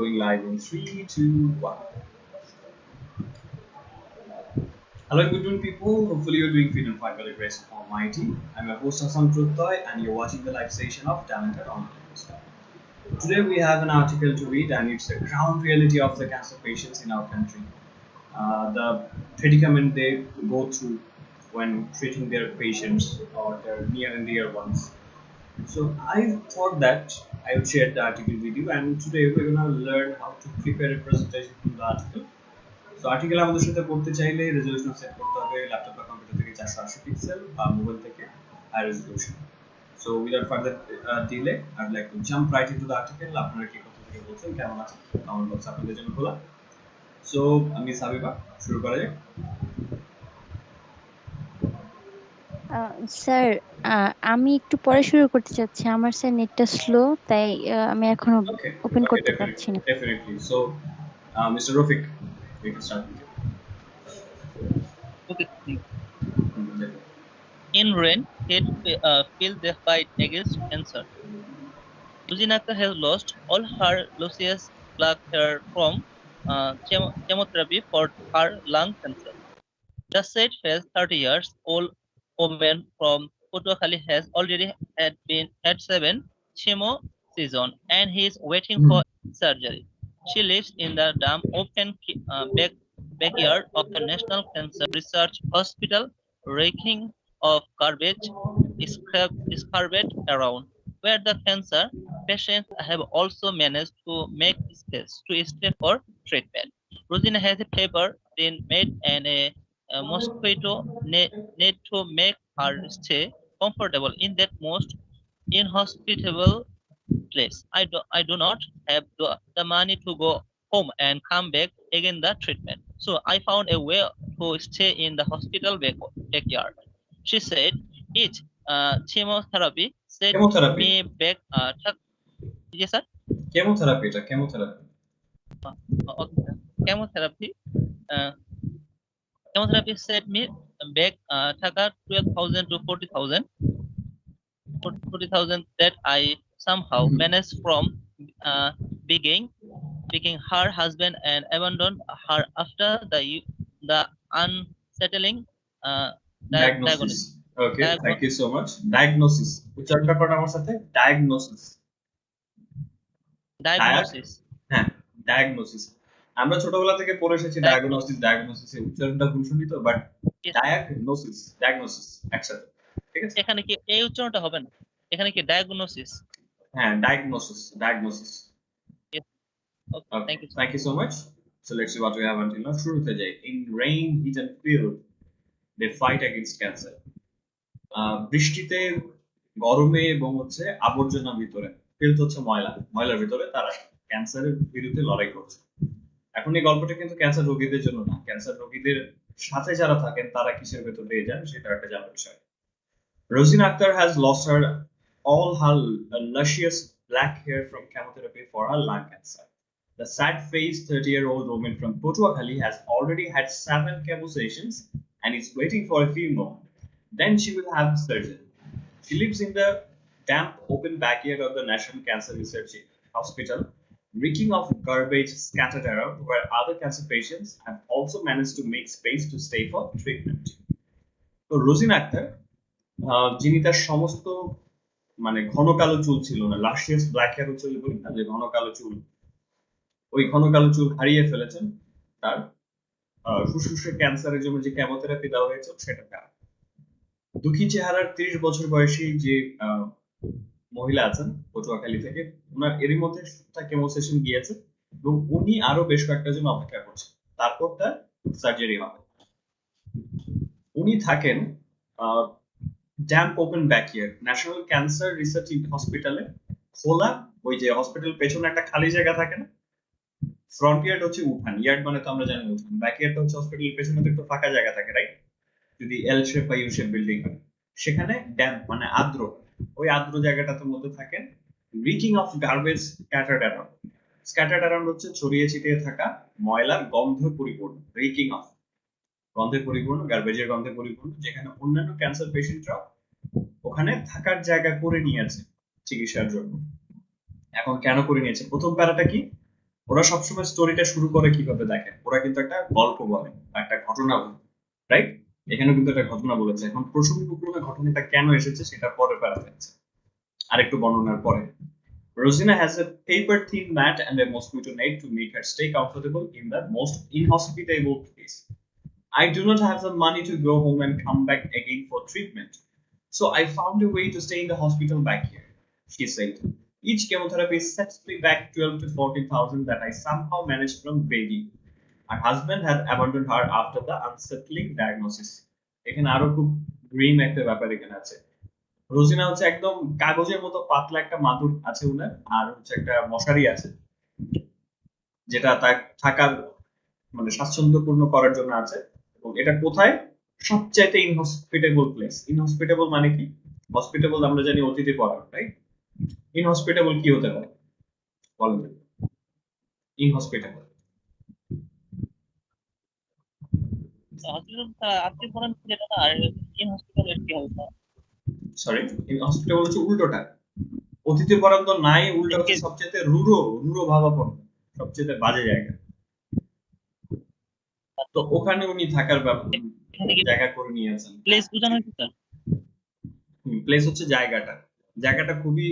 going live in 3, 2, 1. Hello, good evening, people. Hopefully, you're doing fit and fine by the grace of Almighty. I'm your host, Prottoy, and you're watching the live session of TalentHut Online Language. Today, we have an article to read, and it's the ground reality of the cancer patients in our country. The predicament they go through when treating their patients or their near and dear ones. So I thought that I would share the article with you, and today we're gonna learn how to prepare a presentation from the article. So article আমাদের সাথে পড়তে চাইলে resolution set করতে হবে laptop বা computer থেকে 480 pixel বা mobile থেকে high resolution. So without further delay, I'd like to jump right into the article. আপনারা কি কথা থেকে বলছেন, কেমন আছেন? কমেন্ট বক্স আপনাদের জন্য খোলা। So আমি সাবিবা, শুরু করা যাক। স্যার আমি একটু পরে শুরু করতে চাচ্ছি, আমার স্যার নেটটা স্লো, তাই আমি এখনো ওপেন করতে পারছি না। Definitely. So Mr. Rafik, we can start with you. Okay. In rain, it feel the fight against cancer. Luzinaka has lost all her luscious black hair from chemotherapy for her lung cancer. The sad face 30 years old woman from Prottoy has already had 7 chemo season and he is waiting for surgery. She lives in the damp open backyard of the National Cancer Research Hospital, reeking of garbage scattered around, where the cancer patients have also managed to make space to stay for treatment. Rosina has a paper been made and a mosquito net to make her stay comfortable in that most inhospitable place. I do not have the money to go home and come back again the treatment. So I found a way to stay in the hospital backyard. She said each chemotherapy set me back. Yes, sir? Chemotherapy. Okay. Chemotherapy set me back 12,000 to 40,000 that I somehow managed from begging her husband and abandoned her after the unsettling diagnosis. Okay, thank you so much. Diagnosis. উচ্চারণটা করো আমার সাথে। Diagnosis. হ্যাঁ, diagnosis. আমরা ছোটবেলা থেকে পড়ে এসেছি ডায়াগনোসিস এর উচ্চারণটা ভুল শুনি তো, বাট ডায়াগনোসিস একসাথে, ঠিক আছে? এখানে কি এই উচ্চারণটা হবে না, এখানে কি ডায়াগনোসিস? হ্যাঁ, diagnosis. Yes. Okay, thank you so much. So let's see what we have until now. শুরুতে যাই। In rain, heat and field, they fight against cancer. বৃষ্টিতে, গরমে এবং হচ্ছে আবর্জনার ভিতরে, ফিল্ড হচ্ছে ময়লার ভিতরে তারা ক্যান্সারের বিরুদ্ধে লড়াই করছে। এখন এই গল্পটা কিন্তু ক্যান্সার রোগীদের জন্য না, ক্যান্সার রোগীদের সাথে যারা থাকেন তারা কিসের ভেতর দিয়ে যান সেটা একটা জানার বিষয়। Rosina Akhtar has lost all her luscious black hair from chemotherapy for her lung cancer. The sad-faced 30-year-old woman from Prottoy has already had 7 chemo sessions and is waiting for a few more. Then she will have surgery. She lives in the damp open backyard of the National Cancer Research Hospital, reeking of garbage scattered around, where other cancer patients have also managed to make space to stay for treatment. So Rosina Akhtar, যিনি তার সমস্ত মানে ঘন কালো চুল ছিল না, লাশিয়াস black hair চুল বলি না, যে ঘন কালো চুল, ওই ঘন কালো চুল হারিয়ে ফেলেছেন তার ফুসফুসের ক্যান্সারের জন্য যে কেমোথেরাপি দেওয়া হয়েছে সেটা। দুঃখী চেহারার 30 বছর বয়সী যে মহিলা আছেন পটুয়াখালী থেকে, ওনার এরই মধ্যে কেমো সেশন গিয়েছে এবং উনি আরো বেশ কয়েকটা জন্য অপেক্ষা করছেন, তারপর তার সার্জারি হবে। উনি থাকেন damp open backyard national cancer research হসপিটালে। খোলা ওই যে হসপিটাল পেছনে একটা খালি জায়গা থাকে না, ফ্রন্ট ইয়ার্ড হচ্ছে উঠান, ইয়ার্ড মানে তো আমরা জানি উঠান, ব্যাক ইয়ার্ডটা হচ্ছে হসপিটালের পেছনে তো একটু ফাঁকা জায়গা থাকে, রাইট? যদি এল শেপ বা ইউ শেপ বিল্ডিং হয়, সেখানে ড্যাম্প মানে আর্দ্র, ওই আর্দ্র জায়গাটাতে মধ্যে থাকেন রিকিং অফ গার্বেজ স্ক্যাটার্ড অ্যারাউন্ড হচ্ছে ছড়িয়ে ছিটিয়ে থাকা ময়লার গন্ধ পরিপূর্ণ, রিকিং অফ গন্ধে পরিপূর্ণ, গার্বেজের গন্ধে পরিপূর্ণ, যেখানে অন্যান্য ক্যান্সার পেশেন্টরা ওখানে থাকার জায়গা করে নিয়েছে চিকিৎসার জন্য। এখন কেন করে নিয়েছে? প্রথম প্যারাটা কি? ওরা সবসময় স্টোরিটা শুরু করে কিভাবে দেখেন, ওরা কিন্তু একটা গল্প বলে, একটা ঘটনা বলে, রাইট? এখানে কিন্তু একটা ঘটনা বলেছে। এখন প্রসঙ্গক্রমে ঘটনাটা কেন এসেছে সেটা পরে ফেরা যাচ্ছে আরেকটু বর্ণনার পরে। Rosina has a paper-thin mat and a mosquito net to make her stay comfortable in the most inhospitable place. I do not have the money to go home and come back again for treatment, so I found a way to stay in the hospital back here, she said. Each chemotherapy sets me back 12 to 14,000 that I somehow managed from begging. Her husband had abandoned her after the unsettling diagnosis. এখানে আরো খুব Grimm একটা ব্যাপার এখানে আছে। রোজিনা হচ্ছে একদম কাগজের মতো পাতলা একটা মাদুর আছে উনার, আর হচ্ছে একটা মশারি আছে, যেটা তার থাকার মানে স্বাচ্ছন্দ্যপূর্ণ করার জন্য আছে। এবং এটা কোথায়? সবচাইতে ইনহসপিটেবল প্লেস। ইনহসপিটেবল মানে কি? হসপিটেবল আমরা জানি অতিথি পরায়ণ, রাইট? ইনহসপিটেবল কি হতে পারে বলেন? ইনহসপিটেবল হসপিটাল আত্মীয় পরায়ণ যেটা না, আর ইন হসপিটাল কি হবে? সরি, ইনহসপিটেবল হচ্ছে উল্টোটা। অতিথি পরায়ণ তো নাই, উল্টো হচ্ছে সবচেয়ে রূঢ়, রূঢ় ভাবাপন্ন, সবচেয়ে বাজে জায়গা। তো ওখানে উনি থাকার জায়গা করে নিয়েছেন। প্লেস বোঝানো হচ্ছে স্যার? প্লেস হচ্ছে জায়গাটা, জায়গাটা খুবই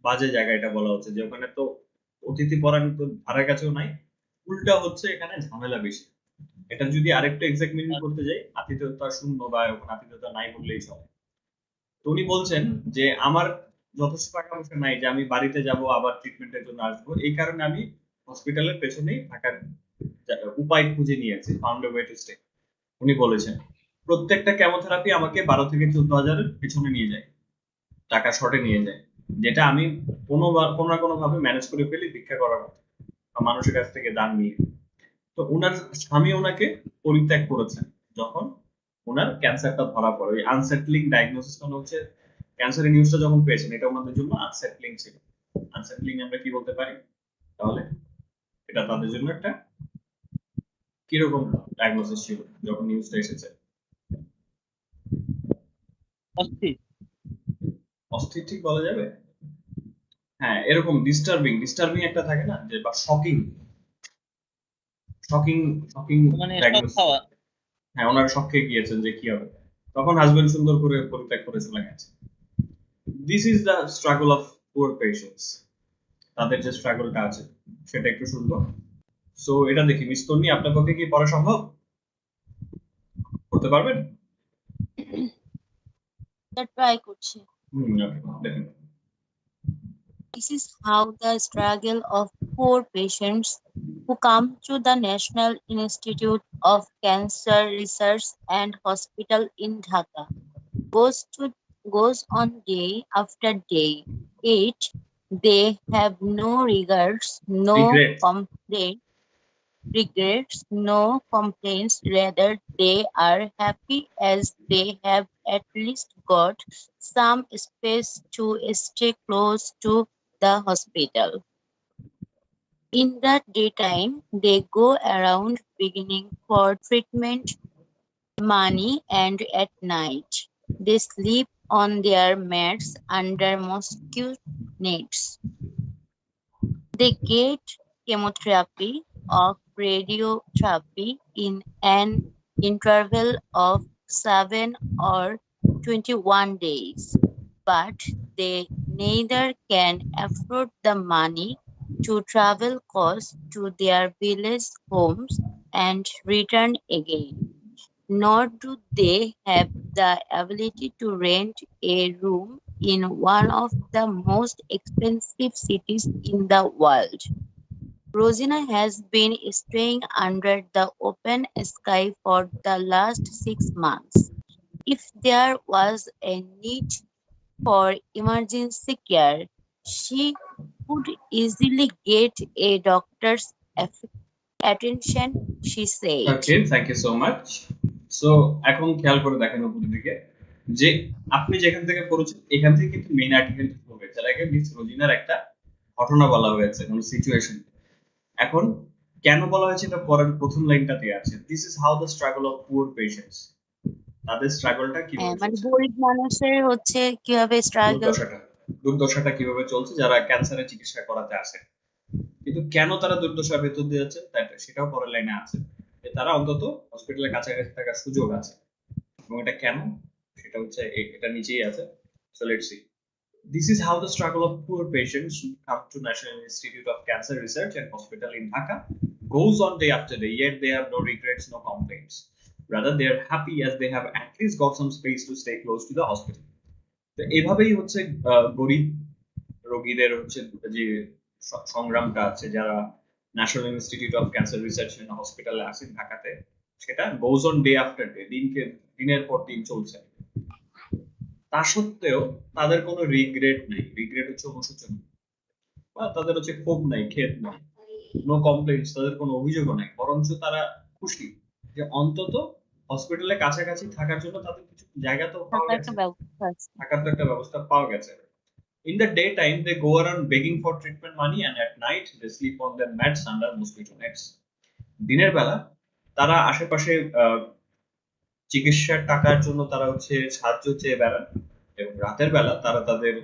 বাজে জায়গা। এটা বলা হচ্ছে যে ওখানে তো অতিথি পরায়ণ তো ধারে কাছেও নাই, উল্টা হচ্ছে এখানে ঝামেলা বেশি। এটা যদি আরেকটু এক্সাক্ট মিনিং করতে যাই, আতিথেয়তা শূন্য বা ওখানে আতিথেয়তা নাই বললেই চলে। তো উনি বলছেন যে আমার যথেষ্ট টাকা পয়সা নাই যে আমি বাড়িতে যাব আবার ট্রিটমেন্টের জন্য আসবো, এই কারণে আমি হসপিটালের পেছনেই থাকার উপায় খুঁজে নিয়েছি, found a way to stay. উনি বলেছেন প্রত্যেকটা কেমোথেরাপি আমাকে 12 থেকে 14,000-এর পেছনে নিয়ে যায়, টাকা শর্টে নিয়ে যায়, যেটা আমি কোনো না কোনো ভাবে ম্যানেজ করে ফেলি ভিক্ষা করার মতো বা মানুষের কাছ থেকে দান নিয়ে। তো ওনার স্বামী ওনাকে পরিত্যাগ করেছেন যখন ওনার ক্যান্সারটা ধরা পড়ে। ওই আনসেটলিং ডায়াগনোসিস মানে হচ্ছে ক্যান্সারের নিউজটা যখন পেয়েছেন, এটা ওনাদের জন্য আনসেটলিং ছিল। আনসেটলিং আমরা কি বলতে পারি তাহলে? এটা তাদের জন্য একটা কিরকম ডায়াগনোসিস ছিল যখন নিউজটা এসেছে? অস্থির। অস্থির ঠিক বলা যাবে? হ্যাঁ, এরকম ডিস্টার্বিং, ডিস্টার্বিং একটা থাকে না যে, বা শকিং, শকিং, শকিং মানে শক ডায়াগনোসিস। খাওয়া। হ্যাঁ, ওনার শক খেয়ে গিয়েছেন যে কি হবে। তখন হাজবেন্ড সুন্দর করে পরিত্যাগ করে চলে গেছে। This is the struggle of poor patients. তাদের যে স্ট্রাগলটা আছে সেটা একটু শুনবো। সো এটা দেখি মিস তন্নি, আপনার পক্ষে কি পড়া সম্ভব? করতে পারবেন? ট্রাই করছি। ওকে, দেখেন। This is how the struggle of poor patients who come to the National Institute of Cancer Research and Hospital in Dhaka goes on day after day. Yet they have no regrets, no complaints. Rather, they are happy as they have at least got some space to stay close to the hospital. In the daytime, they go around begging for treatment, money, and at night, they sleep on their mats under mosquito nets. They get chemotherapy or radiotherapy in an interval of 7 or 21 days, but they neither can afford the money to travel costs to their village homes and return again, nor do they have the ability to rent a room in one of the most expensive cities in the world. Rosina has been staying under the open sky for the last 6 months. If there was a need for emergency care, she could easily get a doctor's attention, she said. Okay, thank you so much. So এখন খেয়াল করে দেখেন উপর দিকে যে আপনি যেখান থেকে পড়েছেন এখান থেকে কিন্তু মেইন আর্টিকেল শুরু হয়েছে। এর আগে মিস রোজিনার একটা ঘটনা বলা হয়েছে, কোন সিচুয়েশন। এখন কেন বলা হয়েছে এটা পরের প্রথম লাইনটাতে আছে, this is how the struggle of poor patients. তাদের স্ট্রাগলটা কিভাবে মানে চলছে, গরিব মানুষের হচ্ছে কিভাবে স্ট্রাগল, দুর্দশাটা কিভাবে চলছে যারা ক্যান্সারের চিকিৎসা করাতে আসে। কিন্তু কেন তারা দুর্দশার ভেতর দিয়ে যাচ্ছে সেটাও পরের লাইনে আছে, যে তারা অন্তত হসপিটালের কাছাকাছি থাকার সুযোগ আছে। এবং এটা কেন সেটা হচ্ছে এটা নিচেই আছে। So let's see. This is how the struggle of poor patients who come to National Institute of Cancer Research and Hospital in Dhaka goes on day after day, yet they have no regrets, no complaints. Rather, they are happy as they have at least got some space to stay close to the hospital. তো এভাবেই হচ্ছে গরিব রোগীদের হচ্ছে যে সংগ্রামটা আছে, যারা national institute of cancer research and হসপিটালে আছেন ঢাকাতে, সেটা goes on day after day, দিনের পর দিন চলছে। তা সত্ত্বেও তাদের কোনো রিগ্রেট নেই। রিগ্রেট হচ্ছে অনুশোচনা, বা তাদের হচ্ছে ক্ষোভ নাই, খেদ নাই, নো কমপ্লেইন্স, তাদের কোনো অভিযোগও নাই, বরঞ্চ তারা খুশি যে অন্তত হসপিটালের কাছাকাছি থাকার জন্য তাদের কিছু জায়গা তো পাওয়া থাকার গেছে, একটা ব্যবস্থা আছে। থাকার তো একটা ব্যবস্থা পাওয়া গেছে। In the daytime, they go around begging for treatment money, and at night, they sleep on their mats under mosquito nets. দিনের বেলা তারা আশেপাশে চিকিৎসার টাকার জন্য তারা হচ্ছে সাহায্য চেয়ে বেড়ান, এবং রাতের বেলা তারা তাদের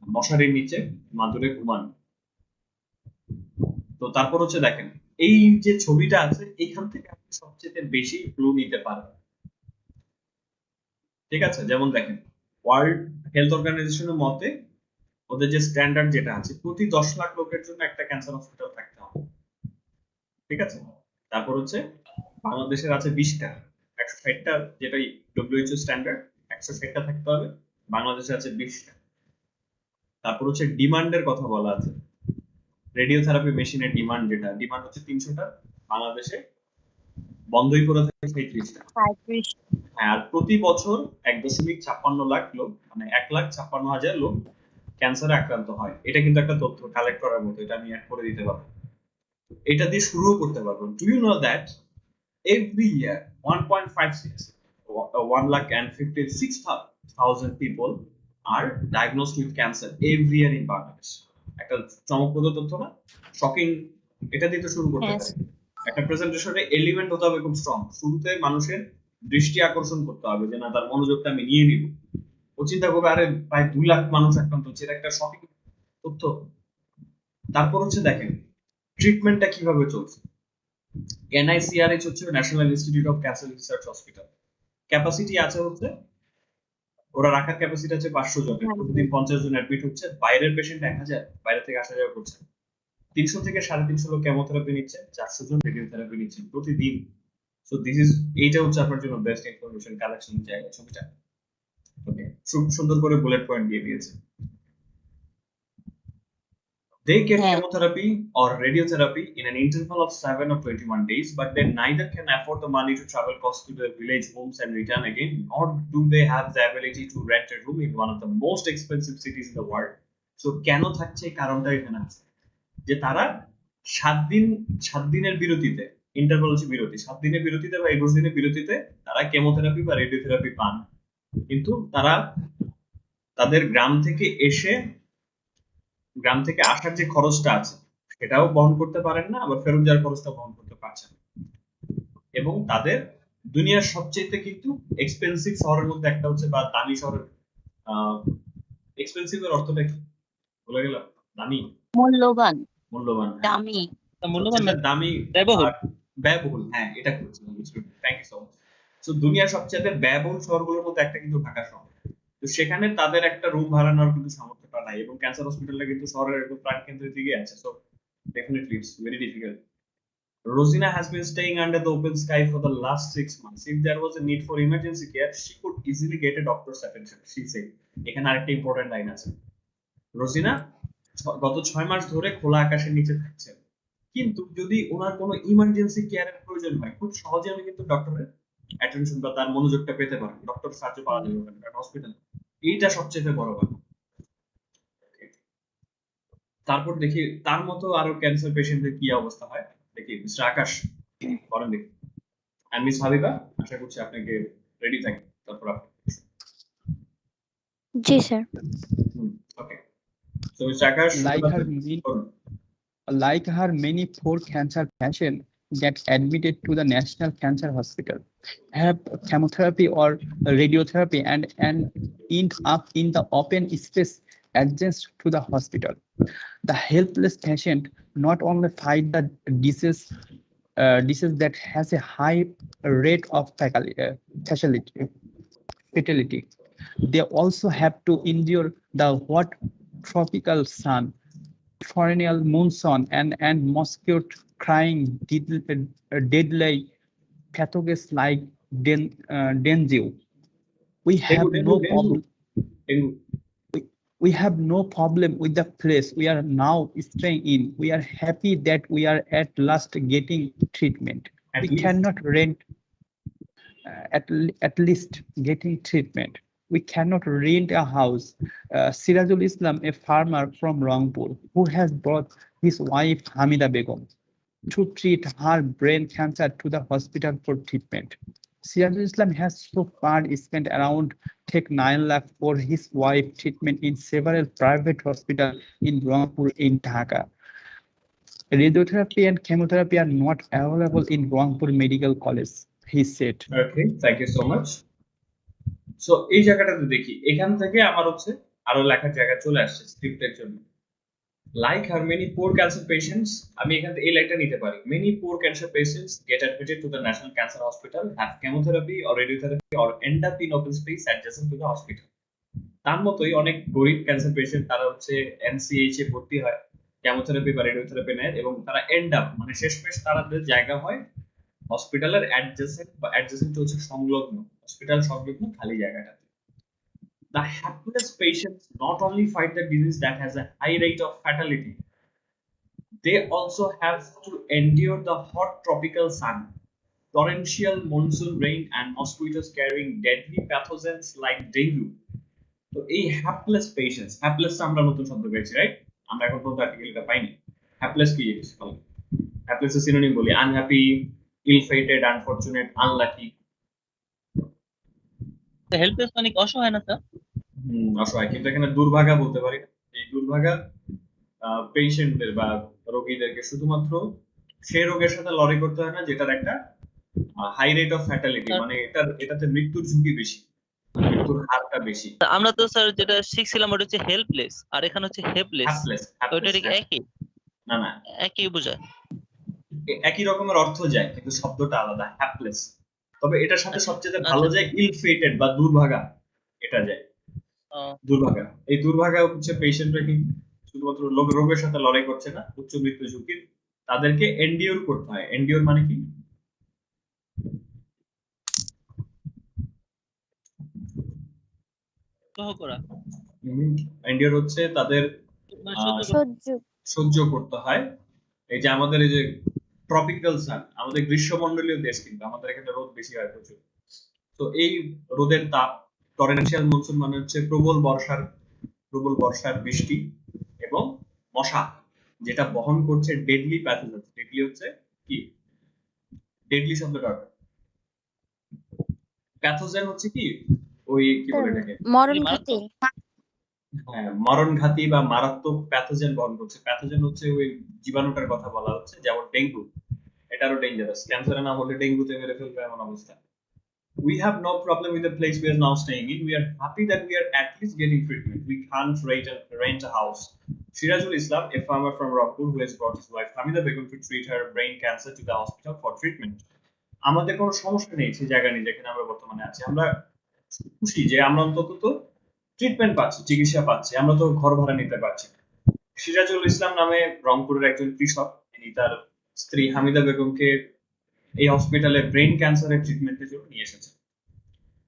মশারির নিচে মাদুরে ঘুমান। তো তারপর হচ্ছে দেখেন, এই যে ছবিটা আছে এইখান থেকে আপনি সবচেয়ে বেশি ক্লু নিতে পারবেন। ঠিক আছে, যেমন দেখেন ওয়ার্ল্ড হেলথ অর্গানাইজেশনের মতে ওদের যে স্ট্যান্ডার্ড যেটা আছে, প্রতি 10 লাখ লোকের জন্য একটা ক্যান্সার হসপিটাল থাকতে হবে। ঠিক আছে, তারপর হচ্ছে বাংলাদেশের আছে 20টা, 160টা যেটা ডব্লিউএইচও স্ট্যান্ডার্ড, 160টা থাকতে হবে, বাংলাদেশে আছে 20টা। তারপর হচ্ছে ডিমান্ডের কথা বলা আছে, রেডিওথেরাপি মেশিনের ডিমান্ড হচ্ছে 300টা, বাংলাদেশে বন্ধই করে থাকে 37টা। হ্যাঁ, আর প্রতি বছর 1.56 লাখ লোক, মানে 1,56,000 লোক ক্যান্সারে আক্রান্ত হয়। এটা কিন্তু একটা তথ্য কালেক্ট করার মতো, এটা আমি অ্যাড করে দিতে পারবো, এটা দিয়ে শুরুও করতে পারবো। Do you know that every year 1.56 people are diagnosed with cancer every year in Bangladesh? একটা চমকপ্রদ তথ্য না? শকিং। এটা দিয়ে তো শুরু করতে পারি। একটা প্রেজেন্টেশনে এলিমেন্ট হতে হবে খুব স্ট্রং। শুরুতে মানুষের দৃষ্টি আকর্ষণ করতে হবে, যে না তার মনোযোগটা আমি নিয়ে নিব। ও চিন্তা করবে আরে প্রায় 2 লাখ মানুষ আক্রান্ত হচ্ছে, এটা একটা সঠিক তথ্য। তারপর হচ্ছে দেখেন ট্রিটমেন্টটা কিভাবে চলছে। NICRH হচ্ছে national institute of cancer research hospital, capacity আছে হচ্ছে, ওরা রাখার ক্যাপাসিটি আছে 500 জনের, প্রতিদিন 50 জন অ্যাডমিট হচ্ছে, বাইরের পেশেন্ট 1000, বাইরে থেকে আসা যাওয়া করছে। 300 থেকে 350 লোক কেমোথেরাপি নিচ্ছে, 400 জন রেডিওথেরাপি নিচ্ছে প্রতিদিন। সো দিস ইজ, এইটা হচ্ছে আপনার জন্য বেস্ট ইনফরমেশন কালেকশন জায়গা ছবিটা। ওকে, সুন্দর করে বুলেট পয়েন্ট দিয়ে দিয়েছে। They get chemotherapy or radiotherapy in an interval of 7 or 21 days, but they neither can afford the money to travel costs to their village homes and return again, nor do they have the ability to rent a room in one of the most expensive cities in the world. So কেন থাকছে কারণটা এখানে আছে, যে তারা 7 দিনের বিরতিতে, interval হচ্ছে বিরতি, 7 দিনের বিরতিতে বা 21 দিনের বিরতিতে তারা কেমোথেরাপি বা রেডিওথেরাপি পান, কিন্তু তারা তাদের গ্রাম থেকে আসার যে খরচটা আছে সেটাও বহন করতে পারেন না, আবার ফেরত যাওয়ার খরচটা বহন করতে পারছেন। এবং তাদের দুনিয়ার সবচেয়ে কিন্তু এক্সপেন্সিভ শহরের মধ্যে একটা হচ্ছে, বা দামি শহরের, এক্সপেন্সিভ এর অর্থটা কি বলে গেলাম? দামি, মূল্যবান, দামি, দামি, ব্যয়বহুল। হ্যাঁ, এটা করছিলাম। Thank you so much. So দুনিয়ার সবচেয়ে ব্যয়বহুল শহরগুলোর মধ্যে একটা কিন্তু ঢাকা শহর। তো সেখানে তাদের একটা রুম ভাড়া নেওয়ার কিন্তু সামর্থ্যটা নাই, এবং ক্যান্সার হসপিটালটা কিন্তু শহরের একদম প্রাণকেন্দ্রের দিকে আছে। So definitely it's very difficult. Rosina has been staying under the open sky for the last 6 months. If there was a need for emergency care, she could easily get a doctor's attention, she said. এখানে আরেকটা important line আছে। রোজিনা গত 6 মাস ধরে খোলা আকাশের নিচে থাকছেন, কিন্তু যদি ওনার কোনো ইমার্জেন্সি কেয়ারের প্রয়োজন হয়, খুব সহজে আমি কিন্তু ডক্টরের অ্যাটেনশন বা তার মনোযোগটা পেতে পারি, ডক্টর সাহায্য পাওয়া যাবে ওখানে, কারণ হসপিটাল। এইটা সবচেয়ে বড় কথা। তারপর দেখি তার মতো আরো ক্যান্সার পেশেন্টদের কি অবস্থা হয়। দেখি মিস্টার আকাশ করেন দেখি, আর মিস হাবিবা, আশা করছি আপনাকে রেডি থাকেন। তারপর জি sir. Okay, so mister Akash, like her many poor cancer patients get admitted to the National Cancer Hospital, have chemotherapy or radiotherapy and end up in the open space adjacent to the hospital. The helpless patient not only fight the disease that has a high rate of fatality. They also have to endure the hot tropical sun, torrential monsoon, and mosquito crying deadly pathogens like dengue. We have no problem. Dengue. We have no problem with the place we are now staying in. We are happy that we are at last getting treatment. We At least. cannot rent at least getting treatment. We cannot rent a house. Sirajul Islam, a farmer from Rangpur, who has brought his wife Hamida Begum to treat her brain cancer to the hospital for treatment. Sirajul Islam has so far spent around take 9 lakh for his wife treatment in several private hospitals in Rangpur in Dhaka. Radiotherapy and chemotherapy are not available in Rangpur Medical College, he said. Okay, thank you so much. So এই জায়গাটাতে দেখি এখান থেকে আমার হচ্ছে আরো লেখার জায়গা চলে আসছে স্ক্রিপ্টের জন্য like her many poor cancer patients আমি এখান থেকে এই লাইনটা নিতে পারি many poor cancer patients get admitted to the national cancer hospital have chemotherapy or radiotherapy or end up in open space adjacent to the hospital তার মতোই অনেক গরিব ক্যান্সার পেশেন্ট তারা হচ্ছে এনসিএইচ এ ভর্তি হয় কেমোথেরাপি বা রেডিওথেরাপি নেয় এবং তারা এন্ড আপ মানে শেষমেশ তাদের জায়গা হয় হসপিটালের অ্যাডজেসেন্ট বা অ্যাডজেসেন্ট হচ্ছে সংলগ্ন হসপিটাল সংলগ্ন খালি জায়গাটা the hapless patients not only fight the disease that has a high rate of fatality they also have to endure the hot tropical sun torrential monsoon rain and mosquitoes carrying deadly pathogens like dengue তো এই হ্যাপলেস patients হ্যাপলেস আমরা নতুন শব্দ পেয়েছি right আমরা এখন পর্যন্ত আর্টিকেলটা পাইনি হ্যাপলেস কি জিনিস হ্যাপলেস এর সিনোনিম বলি unhappy ill-fated unfortunate unlucky helpless মানে কি অসহায় না স্যার অসহায় কিন্তু এখানে দুর্ভাগা বলতে পারি এই দুর্ভাগা পেশেন্টদের বা রোগীদেরকে শুধুমাত্র সেই রোগের সাথে লড়াই করতে হয় না যেটার একটা হাই রেট অফ ফ্যাটালিটি মানে এটাতে মৃত্যুর ঝুঁকি বেশি মৃত্যুর হারটা বেশি আমরা তো স্যার যেটা শিখছিলাম ওটা হচ্ছে হেল্পলেস আর এখানে হচ্ছে হেল্পলেস ওটা ঠিক একই না না একই বোঝায় একই রকমের অর্থ যায় কিন্তু শব্দটা আলাদা হ্যাপলেস তবে এটার সাথে সবচেয়ে ভালো যায় ইল ফেটেড বা দুর্ভাগা এটা যায় দুর্ভাগা এই দুর্ভাগা হচ্ছে পেশেন্টরা কি শুধুমাত্র রোগের সাথে লড়াই করছে না উচ্চ মৃত্যু ঝুঁকি তাদেরকে এন্ডিওর করতে হয় এন্ডিওর মানে কি এন্ডিওর হচ্ছে তাদের সহ্য করতে হয় এই যে আমাদের এই যে ট্রপিক্যাল সান আমাদের গ্রীষ্মমণ্ডলীয় দেশ কিন্তু আমাদের এখানে রোদ বেশি হয় প্রচুর তো এই রোদের তাপ টরেন্সিয়াল মনসুন মানে হচ্ছে প্রবল বর্ষার বৃষ্টি এবং মশা যেটা বহন করছে ডেডলি প্যাথোজেন ডেডলি হচ্ছে কি ডেডলি শব্দটা প্যাথোজেন হচ্ছে কি ওই কি বলে এটাকে মরণঘাতী বা মারাত্মক প্যাথোজেন বহন করছে প্যাথোজেন হচ্ছে ওই জীবাণুটার কথা বলা হচ্ছে যেমন ডেঙ্গু এটারও ডেঞ্জারাস ক্যান্সারের নাম হলে ডেঙ্গুতে মেরে ফেলবে এমন অবস্থা we have no problem with the place we are now staying in we are happy that we are at least getting treatment we can't rent a house Sirajul Islam a farmer from Rangpur who has brought his wife Hamida Begum to treat her brain cancer to the hospital for treatment আমাদের কোনো সমস্যা নেই সেই জায়গা নিয়ে যেখানে আমরা বর্তমানে আছি আমরা খুশি যে আমরা অন্তত তো ট্রিটমেন্ট পাচ্ছি চিকিৎসা পাচ্ছি আমরা তো ঘর ভাড়া নিতে পারছি সিরাজুল ইসলাম নামে রংপুরের একজন কৃষক তিনি তার স্ত্রী হামিদা বেগমকে এই হসপিটালে ব্রেন ক্যান্সারের ট্রিটমেন্টের জন্য নিয়ে এসেছেন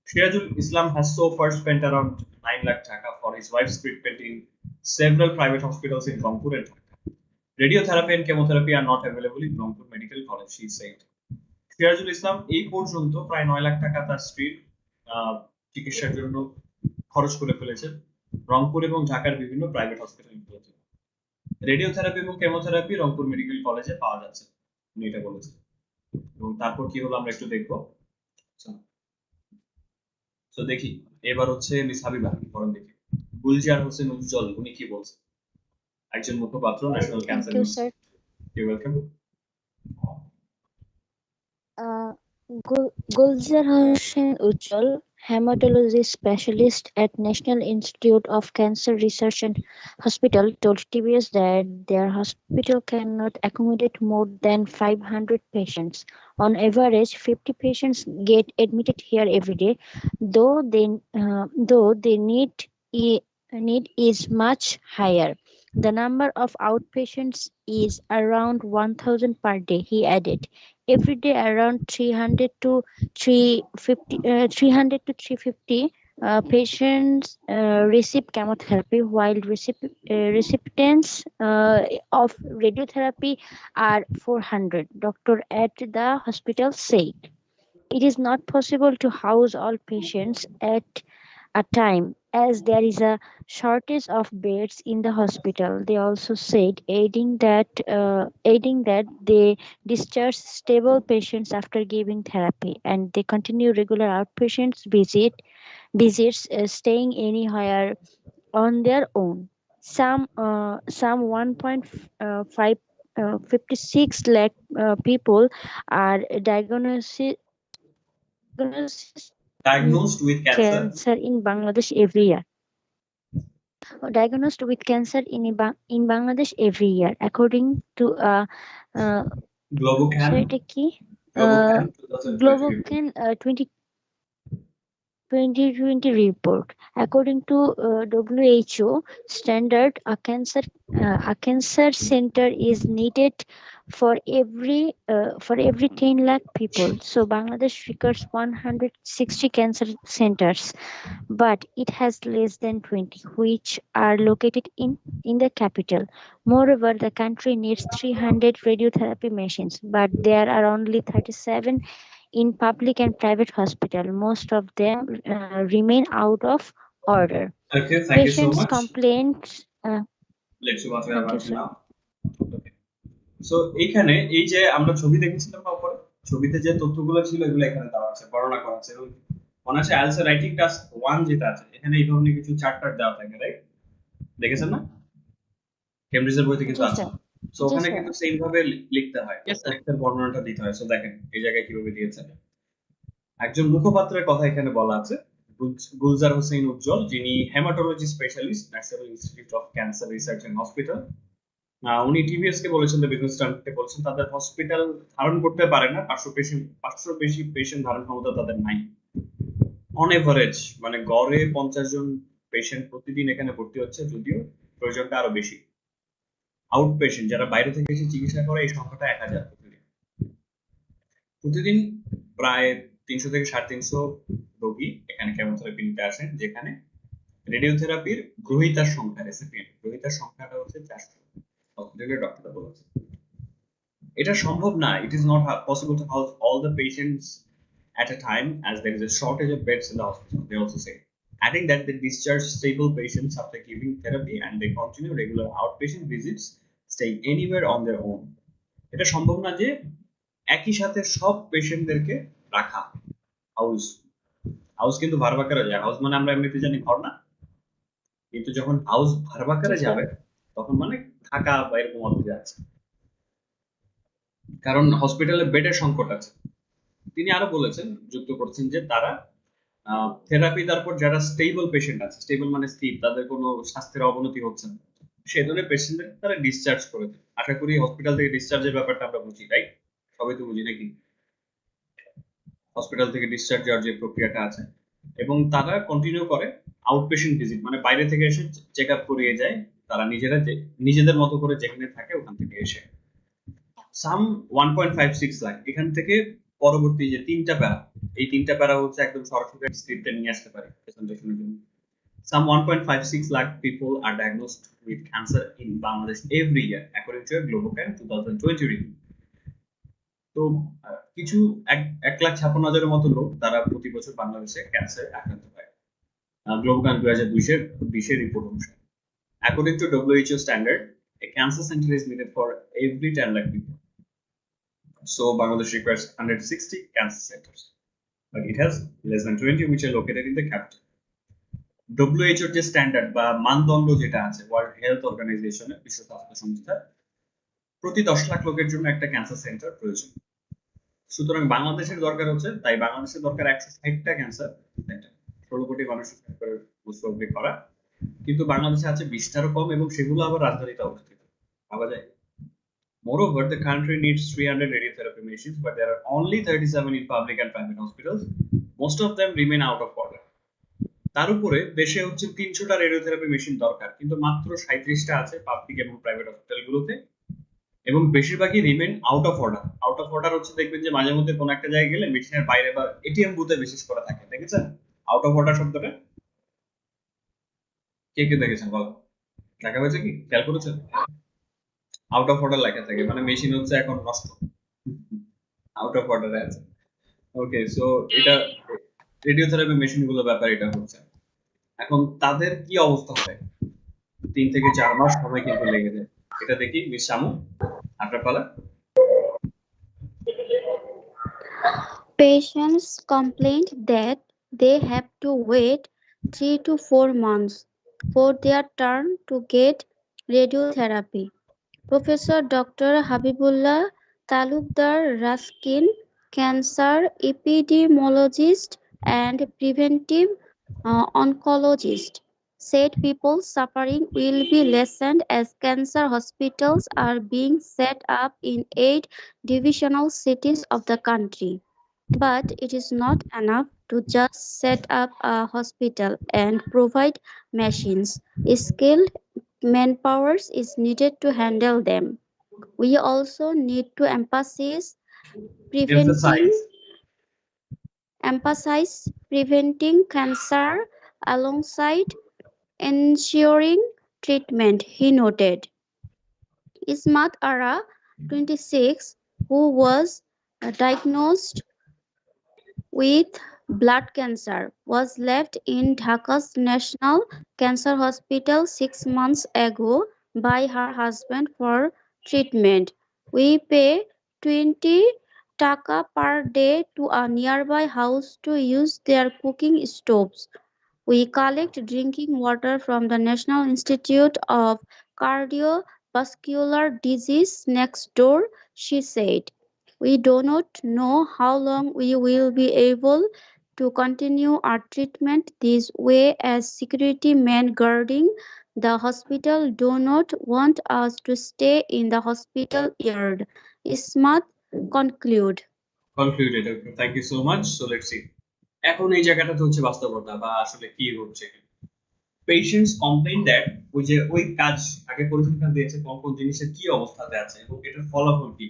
Sirajul Islam has so far spent around 9 lakh টাকা for his wife's treatment in several private hospitals in Rangpur and Dhaka. Radiotherapy and chemotherapy are not available in Rangpur Medical College, she said. Sirajul Islam এই পর্যন্ত প্রায় 9 লাখ টাকা তার স্ত্রীর চিকিৎসার জন্য খরচ করে ফেলেছেন রংপুর এবং ঢাকার বিভিন্ন প্রাইভেট হসপিটালগুলোতে রেডিওথেরাপি এবং কেমোথেরাপি রংপুর মেডিকেল কলেজে পাওয়া যাচ্ছে উনি এটা বলেছেন এবং তারপর কি হলো আমরা একটু দেখবো তো দেখি এবার হচ্ছে মিস হাবিবা পড়েন দেখি গুলজার হোসেন উজ্জ্বল উনি কি বলছেন একজন মুখপাত্র national cancer you welcome Gulzar Hossain Ujjwal hematology specialist at National Institute of Cancer Research and Hospital told TBS that their hospital cannot accommodate more than 500 patients. On average, 50 patients get admitted here every day, though the need is much higher. The number of outpatients is around 1,000 per day, he added. Every day, around 300 to 350 patients receive chemotherapy, while recipients of radiotherapy are 400. Doctor at the hospital said. It is not possible to house all patients at a time as there is a shortage of beds in the hospital. They also said, adding that they discharge stable patients after giving therapy and they continue regular outpatients visits, staying anywhere on their own. Some 1.5 56 lakh people are diagnosed Diagnosed with with cancer. cancer in Bangladesh every year. Diagnosed with cancer in Bangladesh every year, according to uh, Globocan. sorry, এটা কি? Globocan 2020 report. Globocan 2020 report. According to WHO standard, a cancer center is needed for every 10 lakh people. So Bangladesh records 160 cancer centers, but it has less than 20, which are located in the capital. Moreover, the country needs 300 radiotherapy machines, but there are only 37 in public and private hospital. Most of them remain out of order. Okay, thank you so Patients' much. complaints. Let's see what we have Thank you, until sir. now. Okay. So এখানে এই যে আমরা ছবি দেখেছিলাম না উপরে, ছবিতে যে তথ্যগুলো ছিল এগুলো এখানে দেওয়া আছে, বর্ণনা করা আছে। এবং মনে আছে আনসার রাইটিং টাস্ক 1 যেটা আছে এখানে এই ধরনের কিছু চার্টার দেওয়া থাকে, রাইট? দেখেছেন না? কেমব্রিজের বইতে কিন্তু জি আছে। স্যার। সো জি ওখানে স্যার। কিন্তু সেম ভাবে লিখতে হয়, Yes, sir. তথ্যের বর্ণনাটা দিতে হয়। সো দেখেন এই জায়গায় কিভাবে দিয়েছে। একজন মুখপাত্রের কথা এখানে বলা আছে, গুলজার হোসেন উজ্জ্বল, যিনি haematology specialist, national institute of cancer research and hospital. উনি টিবিএস কে বলেছেন, বিজনেস স্ট্যান্ডার্ডকে বলেছেন তাদের হসপিটাল ধারণ করতে পারে না, 500 বেশি পেশেন্ট ধারণ ক্ষমতা তাদের নাই। অন এভারেজ মানে গড়ে 50 জন পেশেন্ট প্রতিদিন এখানে ভর্তি হচ্ছে, যদিও প্রয়োজনটা আরো বেশি। আউট পেশেন্ট যারা বাইরে থেকে এসে চিকিৎসা করে এই সংখ্যাটা 1000 প্রতিদিন। প্রতিদিন প্রায় 300 থেকে 350 রোগী এখানে কেমোথেরাপি নিতে আসেন, যেখানে রেডিওথেরাপির গ্রহীতার সংখ্যা, রেসিপিয়েন্ট গ্রহীতার সংখ্যাটা হচ্ছে 400। হসপিটালের ডক্টররা বলেছে এটা সম্ভব না, it is not possible to house all the patients at a time as there is a shortage of beds in the hospital, they also say, adding that they discharge stable patients after giving therapy and they continue regular outpatient visits, staying anywhere on their own. এটা সম্ভব না যে একই সাথে সব পেশেন্টদেরকে রাখা। House কিন্তু ভাড়া করা যায়, হাউস মানে আমরা এমনিতে জানি ঘর না, কিন্তু যখন হাউস ভাড়া করে যাবে তখন মানে থাকা বা এরকম অর্থে যাচ্ছে, কারণ হসপিটালে বেডের সংকট আছে। তিনি আরো বলেছেন, যুক্ত করছেন যে তারা থেরাপি, তারপর যারা স্টেবল পেশেন্ট আছে, স্টেবল মানে স্থির, তাদের কোনো স্বাস্থ্যের অবনতি হচ্ছে না, সেই ধরনের পেশেন্টদের তারা ডিসচার্জ করে দেয়। আশা করি হসপিটাল থেকে ডিসচার্জের ব্যাপারটা আমরা বুঝি, রাইট? সবাই তো বুঝি নাকি হসপিটাল থেকে ডিসচার্জ যাওয়ার যে প্রক্রিয়াটা আছে। এবং তারা কন্টিনিউ করে আউটপেশেন্ট ভিজিট, মানে বাইরে থেকে এসে চেক আপ করিয়ে যায় তারা নিজেদের মতো করে যেখানে থাকে ওখান থেকে এসে। সাম 1.56 লাখ এখান থেকে পরবর্তী যে তিনটা প্যারা, এই তিনটা প্যারা হচ্ছে একদম সরাসরি স্ক্রিপ্টে নিয়ে আসতে পারি প্রেজেন্টেশনের জন্য। Some 1.56 lakh people are diagnosed with cancer in Bangladesh every year, according to a Globocan 2020 review. তো কিছু 1,56,000-এর মতো লোক তারা প্রতি বছর বাংলাদেশে ক্যান্সার আক্রান্ত হয়, গ্লোবোকান 2020 রিপোর্ট অনুসারে। According to WHO standard, a cancer center is needed for every 10 lakh people. So Bangladesh requires 160 cancer centers, but it has less than 20 which are located in the capital. WHO যে standard বা মানদণ্ড যেটা আছে world health অর্গানাইজেশনের, বিশ্ব স্বাস্থ্য সংস্থা, প্রতি 10 লাখ লোকের জন্য একটা ক্যান্সার সেন্টার প্রয়োজন। সুতরাং বাংলাদেশের দরকার হচ্ছে, তাই বাংলাদেশের দরকার 160টা ক্যান্সার সেন্টার। 16 কোটি মানুষের মুসলমান করা, কিন্তু বাংলাদেশে আছে 20টারও কম এবং সেগুলো আবার রাজধানীতে অবস্থিত। ভাবা যায়। Moreover, the country needs 300 radiotherapy machines, but there are only 37 in public and private hospitals. Most of them remain out of order. তার উপরে দেশে হচ্ছে 300টা রেডিওথেরাপি মেশিন দরকার, কিন্তু মাত্র 37টা আছে পাবলিক এবং প্রাইভেট হসপিটালগুলোতে, এবং বেশিরভাগই remain out of order. Out of order হচ্ছে দেখবেন যে মাঝে মধ্যে কোনো একটা জায়গায় গেলে মেশিনের বাইরে বা এটিএম বুথে বিশেষ করে থাকে, দেখেছেন আউট অফ অর্ডার শব্দটা? কে কে দেখেছেন বলো, দেখা হয়েছে কি, খেয়াল করেছেন? আউট অফ অর্ডার লেখা থাকে, মানে মেশিন হচ্ছে এখন নষ্ট, আউট অফ অর্ডারে আছে। ওকে, সো এটা রেডিওথেরাপি মেশিন গুলো ব্যাপার এটা হচ্ছে। এখন তাদের কি অবস্থা হবে? 3 থেকে 4 মাস সময় কিন্তু লেগে যায়। এটা দেখি মিস শামু, আপনার পালা। Patients complained that they have to wait 3 to 4 months for their turn to get radiotherapy. Professor Dr. Habibullah Talukdar Raskin, cancer epidemiologist and preventive oncologist, said people's suffering will be lessened as cancer hospitals are being set up in 8 divisional cities of the country. But it is not enough to just set up a hospital and provide machines. Skilled manpower is needed to handle them. We also need to preventing emphasize preventing cancer alongside ensuring treatment, he noted. Ismat Ara, 26, who was diagnosed with blood cancer, was left in Dhaka's National Cancer Hospital 6 months ago by her husband for treatment. We pay 20 taka per day to a nearby house to use their cooking stoves. We collect drinking water from the National Institute of Cardiovascular Disease next door, she said. We do not know how long we will be able to continue our treatment this way as security men guarding the hospital do not want us to stay in the hospital yard. Ismat concluded. Okay, thank you so much. So let's see. এখন এই জায়গাটাতে হচ্ছে বাস্তবতা বা আসলে কি হচ্ছে। Patients complain that ওই কাজ আগে পরিসংখ্যান দিয়েছে কোন কোন জিনিসের কি অবস্থাতে আছে এবং এটার ফলাফল কি।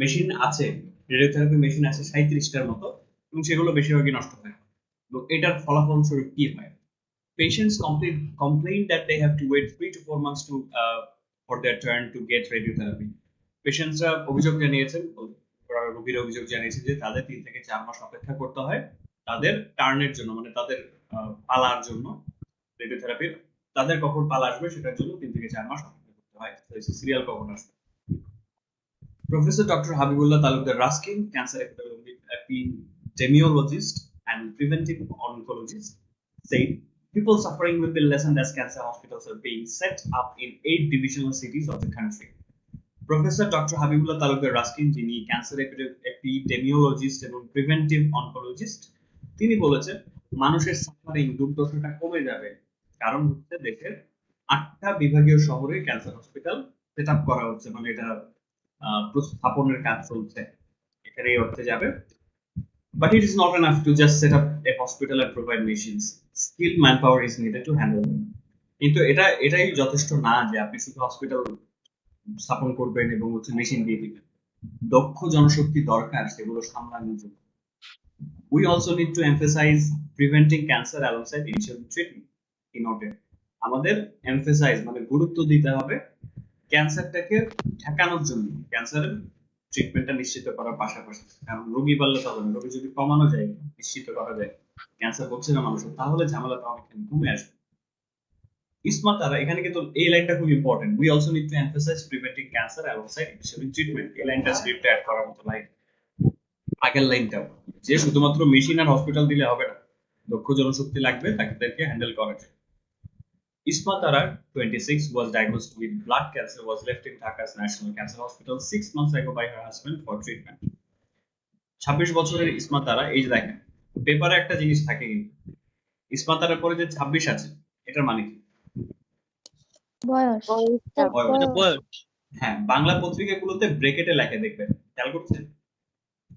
মেশিন আছে, রেডিওথেরাপি মেশিন আছে 37টার মতো, এবং সেগুলো বেশিরভাগই নষ্ট হয়। তো এটার ফলাফল স্বরূপ কি হয়? Patients complain that they have to wait 3 to 4 months for their turn to get radiotherapy. পেশেন্টসরা অভিযোগ জানিয়েছেন, রোগীরা অভিযোগ জানিয়েছেন যে তাদের 3 থেকে 4 মাস অপেক্ষা করতে হয় তাদের টার্নের জন্য, মানে তাদের পালার জন্য রেডিওথেরাপির, তাদের কখন পালা আসবে সেটার জন্য 3 থেকে 4 মাস অপেক্ষা করতে হয়, সিরিয়াল কখন আসবে। Professor Dr. Habibullah Talukdar Raskin, cancer epidemiologist and preventive oncologist, said people suffering will be lessened as cancer hospitals are being set up in 8 divisional cities of the country. Professor Dr. Habibullah Talukdar Raskin, যিনি cancer epidemiologist এবং preventive oncologist, তিনি বলেছেন মানুষের suffering দুর্দশাটা কমে যাবে, কারণ হচ্ছে দেশের 8টা বিভাগীয় শহরে ক্যান্সার হসপিটাল সেট আপ করা হচ্ছে, মানে এটা স্থাপনের কাজ চলছে, এখানে এই অর্থে যাবে। But it is not enough to just set up a hospital and provide machines. Skilled manpower is needed to handle them. কিন্তু এটাই যথেষ্ট না যে আপনি শুধু হসপিটাল স্থাপন করবেন এবং হচ্ছে মেশিন দিয়ে দিবেন। দক্ষ জনশক্তি দরকার সেগুলো সামলানোর জন্য। We also need to emphasize preventing cancer alongside initial treatment. In order, আমাদের emphasize মানে গুরুত্ব দিতে হবে ক্যান্সারটাকে ঠেকানোর জন্য, ক্যান্সারের ট্রিটমেন্টটা নিশ্চিত করার পাশাপাশি। কারণ রোগী বাড়লে তো হবে না, রোগী যদি কমানো যায়, নিশ্চিত করা যায় ক্যান্সার হচ্ছে না মানুষের, তাহলে ঝামেলাটা অনেকখানি কমে আসবে। ইসমাত তারা এখানে কিন্তু এই লাইনটা খুব important. We also need to emphasise preventing cancer alongside initial treatment. এই লাইনটা স্ক্রিপ্টে অ্যাড করার মতো লাইন। আগের লাইনটাও যে শুধুমাত্র মেশিন আর হসপিটাল দিলে হবে না, দক্ষ জনশক্তি লাগবে তাদেরকে হ্যান্ডেল করার জন্য। Ismat Arar, 26, was diagnosed with blood cancer, was left in Dhaka's National Cancer Hospital 6 months ago by her husband for treatment. 26 বছরের ইসমাত তারা, এই যে দেখেন পেপারে একটা জিনিস থাকে কিন্তু ইসমাতারের পরে যে 26 আছে এটার মানে কি? বয়স স্যার, বয়স। এটা বয়স। বয়স। হ্যাঁ, বাংলা পত্রিকাগুলোতে ব্রেকেটে লেখা দেখবেন, খেয়াল করছেন?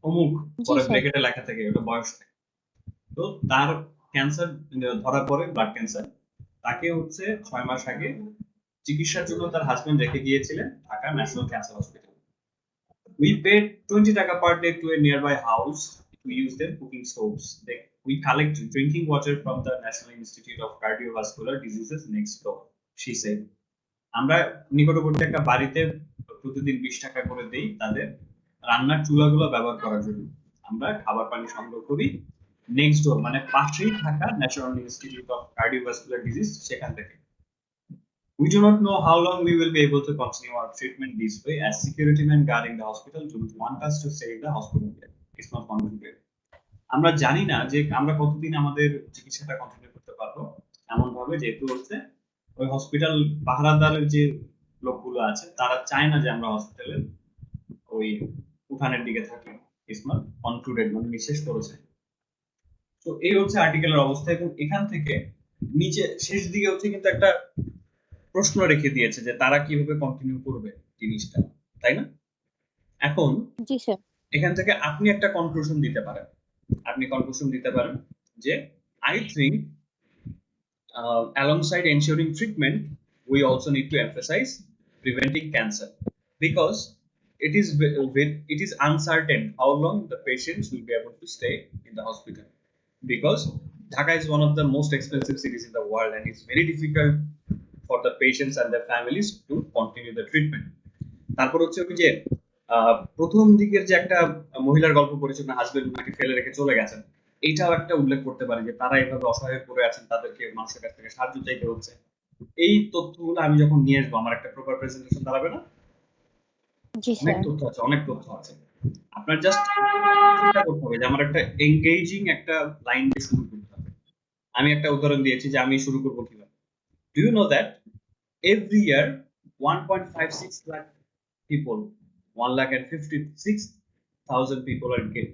অমুক জি পরে স্যার। ব্রেকেটে লেখা থাকে, ওটা বয়স থাকে। তো তার ক্যান্সার ধরা পড়ে, ব্লাড ক্যান্সার। তাকে হচ্ছে 6 মাস আগে চিকিৎসার জন্য তার হাজবেন্ড রেখে গিয়েছিলেন Dhaka national cancer hospital. We paid 20 taka per day to a nearby house to use their cooking stoves. We collect drinking water from the National Institute of Cardiovascular Diseases next door, she said. আমরা নিকটবর্তী একটা বাড়িতে প্রতিদিন 20 টাকা করে দেই তাদের রান্নার চুলাগুলো ব্যবহার করার জন্য। আমরা খাবার পানি সংগ্রহ করি নেক্সট ডোর, মানে পাশেই থাকা national institute of cardiovascular disease, সেখান থেকে। We do not know how long we will be able to continue our treatment this way, as security men guarding the hospital do not want us to stay in the hospital bed. It's not convenient. আমরা জানি না যে আমরা কতদিন আমাদের চিকিৎসাটা continue করতে পারবো, এমন ভাবে যেহেতু হচ্ছে ওই হসপিটাল পাহারাদারের যে লোকগুলো আছে তারা চায় না যে আমরা হসপিটালের ওই উঠানের দিকে থাকি। ইটস নট কনক্লুডেড, মানে নিঃশেষ করেছে। তো এই হচ্ছে আর্টিকেলের অবস্থা, এবং এখান থেকে নিচে শেষ দিকে হচ্ছে কিন্তু একটা প্রশ্ন রেখে দিয়েছে যে তারা কিভাবে কন্টিনিউ করবে জিনিসটা, তাই না? এখন জি স্যার। এখান থেকে আপনি একটা কনক্লুশন দিতে পারেন। আপনি কনক্লুশন দিতে পারেন যে I think alongside ensuring treatment, we also need to emphasize preventing cancer, because it is uncertain how long the patients will be able to stay in the hospital, because Dhaka is one of the most expensive cities in the world, and it's very difficult for the patients and their families to continue the treatment. তারপর হচ্ছে ওই যে প্রথম দিকের যে একটা মহিলার গল্প করেছে, না হাজবেন্ড ওনাকে ফেলে রেখে চলে গেছেন, এইটাও একটা উল্লেখ করতে পারে যে তারা এইভাবে অসহায় পড়ে আছেন, তাদেরকে মানুষের কাছ থেকে সাহায্য চাইতে হচ্ছে। এই তথ্যগুলো আমি যখন নিয়ে আসবো, আমার একটা প্রপার প্রেজেন্টেশন দাঁড়াবে না? জি অনেক স্যার। তথ্য আছে, অনেক তথ্য আছে। আপনার জাস্ট চিন্তা করতে হবে যে আমার একটা এনগেজিং একটা লাইন দিয়ে শুরু করতে হবে। আমি একটা উদাহরণ দিয়েছি যে আমি শুরু করবো কিভাবে। Do you know that every year 1.56 lakh people, 1,56,000 people are get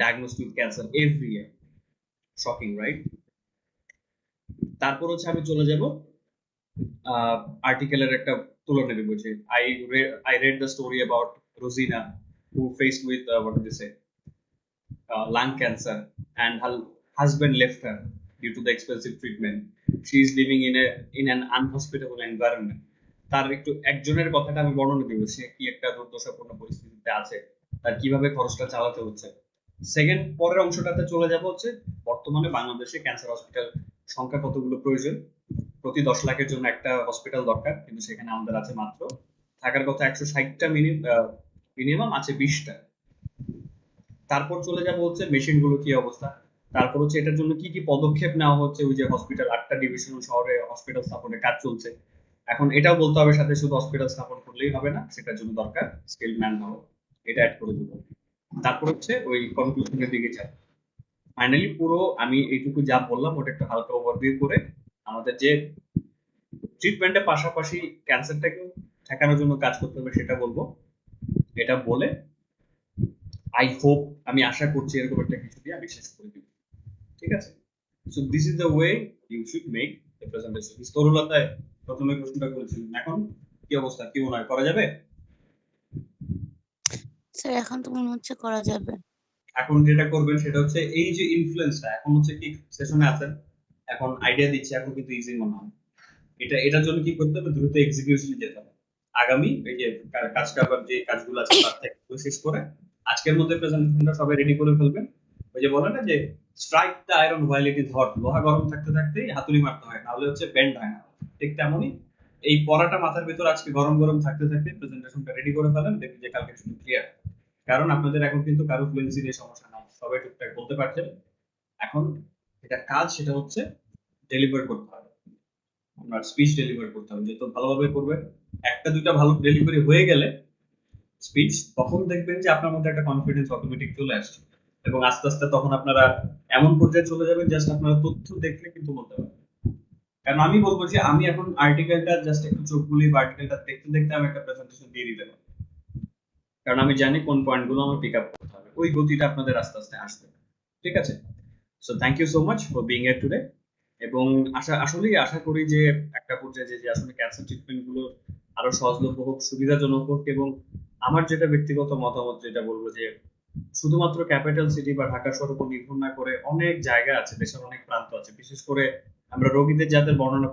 diagnosed with cancer every year? Shocking, right? তারপর হচ্ছে আমি চলে যাব আর্টিকেলের একটা তুলনা দিব যে I read the story about Rosina who faced with what do they say, lung cancer, and her husband left her due to the expensive treatment. She is living in an unhospitable environment. তার একটু একজনের কথাটা আমি বর্ণনা দিব, সে কি একটা দুর্দশাপূর্ণ পরিস্থিতিতে আছে, তার কিভাবে খরচটা চালাতে হচ্ছে। সেকেন্ড পরের অংশটাতে চলে যাব হচ্ছে বর্তমানে বাংলাদেশে ক্যান্সার হসপিটাল সংখ্যা কতগুলো প্রয়োজন। প্রতি 10 লাখের জন্য একটা হসপিটাল দরকার, কিন্তু সেখানে আমাদের আছে মাত্র থাকার কথা 160টা, মিনিমাম আছে 20টা। তারপর চলে যাব হচ্ছে মেশিন গুলো কি অবস্থা, তারপর হচ্ছে এটার জন্য কি কি পদক্ষেপ নেওয়া হচ্ছে। ওই যে হসপিটাল 8টা ডিভিশনাল শহরে হসপিটাল স্থাপনের কাজ চলছে। এখন এটাও বলতে হবে সাথে শুধু হসপিটাল স্থাপন করলেই হবে না, সেটার জন্য দরকার স্কিল ম্যান পাওয়ার, এটা অ্যাড করে দেবো। তারপর হচ্ছে ওই কনক্লুশনের দিকে যাব। ফাইনালি পুরো আমি এইটুকু যা বললাম ওটা একটু হালকা ওভারভিউ করে আমাদের যে ট্রিটমেন্টের পাশাপাশি ক্যান্সারটাকেও ঠেকানোর জন্য কাজ করতে হবে সেটা বলবো। এটা বলে আই হোপ, আমি আশা করছি এরকম একটা কিছু দিয়ে আমি শেষ করে দিব। ঠিক আছে? So this is the way you should make the presentation. তরুলতায় প্রথমে প্রশ্নটা করেছিলেন, এখন কি অবস্থা, কি মনে হয় করা যাবে? স্যার এখন তো মনে হচ্ছে করা যাবে। এখন যেটা করবেন সেটা হচ্ছে এই যে ইনফ্লুয়েন্সটা, এখন হচ্ছে কি সেশনে আছেন, এখন আইডিয়া দিচ্ছে, এখন কিন্তু ইজি মনে হয়। এটার জন্য কি করতে হবে, দ্রুত এক্সিকিউশনে যেতে হবে। আগামী এই যে কাজ কারবার যে কাজগুলো আছে তার থেকে শেষ করে আজকের মধ্যে প্রেজেন্টেশনটা সবাই রেডি করে ফেলবেন। ওই যে বলে না যে strike the iron while it is hot, লোহা গরম থাকতে থাকতেই হাতুড়ি মারতে হয়, নাহলে হচ্ছে বেন্ড হয় না। ঠিক তেমনই এই পড়াটা মাথার ভিতর আজকে গরম গরম থাকতে থাকতে প্রেজেন্টেশনটা রেডি করে ফেলেন, দেখবেন যে কালকে শুধু ক্লিয়ার। কারণ আপনাদের এখন কিন্তু কারো ফ্লুয়েন্সি নিয়ে সমস্যা নাই, সবাই টুকটাক বলতে পারছেন। এখন এটা কাজ, সেটা হচ্ছে ডেলিভার করতে হবে, আপনার স্পিচ ডেলিভার করতে হবে, যত ভালোভাবে করবেন। একটা দুইটা ভালো ডেলিভারি হয়ে গেলে স্পিচ, তখন দেখবেন যে আপনার মধ্যে একটা কনফিডেন্স অটোমেটিক চলে আসছে, এবং আস্তে আস্তে তখন আপনারা এমন পর্যায়ে চলে যাবেন জাস্ট আপনারা তথ্য দেখলে কিন্তু বলতে পারবেন। কারণ আমি বলবো যে আমি এখন আর্টিকেলটা জাস্ট একটু চোখ বুলিয়ে আর্টিকেলটা দেখতে দেখতে আমি একটা প্রেজেন্টেশন দিয়ে দিতে পারবো, কারণ আমি জানি কোন পয়েন্টগুলো আমার পিক আপ করতে হবে, ওই গতিটা আপনাদের আস্তে আস্তে আসবে। ঠিক আছে? So thank you so much for being here today. এবং আসলেই আশা করি যে একটা পর্যায়ে যে আসলে ক্যান্সার ট্রিটমেন্ট গুলো আরো সহজলভ্য হোক, সুবিধাজনক হোক। এবং আমার যেটা ব্যক্তিগত মতামত যেটা বলবো যে শুধুমাত্র ক্যাপিটাল সিটি বা ঢাকা শহরের উপর নির্ভর না করে অনেক জায়গা আছে, দেশের অনেক প্রান্ত আছে, বিশেষ করে আমরা রোগীদের যাদের বর্ণনা